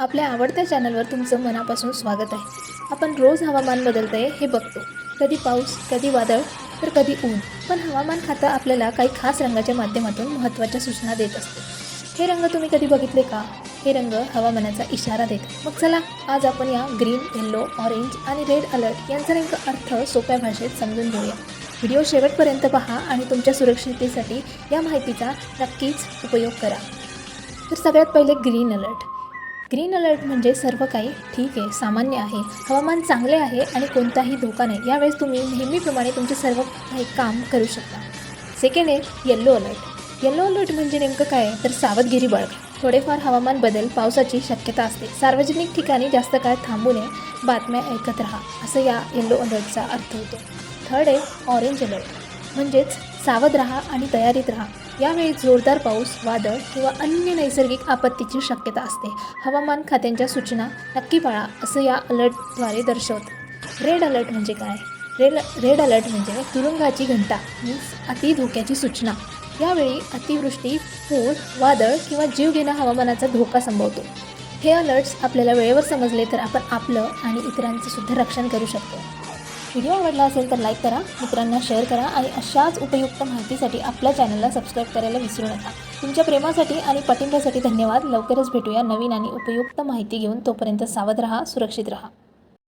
आपल्या आवडत्या चॅनलवर तुमचं मनापासून स्वागत आहे। आपण रोज हवामान बदलतंय हे बघतो। कधी पाऊस, कधी वादळ, तर कधी ऊन। पण हवामान खातं आपल्याला काही खास रंगाच्या माध्यमातून महत्त्वाच्या सूचना देत असते। हे रंग तुम्ही कधी बघितले का? हे रंग हवामानाचा इशारा देतात। मग चला आज आपण या ग्रीन, येलो, ऑरेंज आणि रेड अलर्ट यांचा नेमका अर्थ सोप्या भाषेत समजून घेऊया। व्हिडिओ शेवटपर्यंत पहा आणि तुमच्या सुरक्षिततेसाठी या माहितीचा नक्कीच उपयोग करा। तर सगळ्यात पहिले ग्रीन अलर्ट। ग्रीन अलर्ट म्हणजे सर्व काही ठीक आहे, सामान्य आहे, हवामान चांगले आहे आणि कोणताही धोका नाही। यावेळेस तुम्ही नेहमीप्रमाणे तुमचे सर्व काही काम करू शकता। सेकंड आहे येलो अलर्ट। येलो अलर्ट म्हणजे नेमकं काय आहे तर सावधगिरी बाळगा। थोडेफार हवामान बदल, पावसाची शक्यता असते। सार्वजनिक ठिकाणी जास्त काळ थांबू नये, बातम्या ऐकत राहा, असं या येलो अलर्टचा अर्थ होतो। थर्ड आहे ऑरेंज अलर्ट, म्हणजेच सावध राहा आणि तयारीत राहा। यावेळी जोरदार पाऊस, वादळ किंवा अन्य नैसर्गिक आपत्तीची शक्यता असते। हवामान खात्यांच्या सूचना नक्की पाळा, असं या अलर्टद्वारे दर्शवतं। रेड अलर्ट म्हणजे काय? रेड अलर्ट म्हणजे तुरुंगाची घंटा, मीन्स अति धोक्याची सूचना। यावेळी अतिवृष्टी, पूर, वादळ किंवा जीवघेणा हवामानाचा धोका संभवतो। हे अलर्ट्स आपल्याला वेळेवर समजले तर आपण आपलं आणि इतरांचं सुद्धा रक्षण करू शकतो। व्हिडिओ आवडला असेल तर लाईक करा, मित्रांना शेअर करा आणि अशाच उपयुक्त माहितीसाठी आपल्या चॅनलला सबस्क्राईब करायला विसरू नका। तुमच्या प्रेमासाठी आणि पाठिंब्यासाठी धन्यवाद। लवकरच भेटूया नवीन आणि उपयुक्त माहिती घेऊन। तोपर्यंत सावध राहा, सुरक्षित राहा।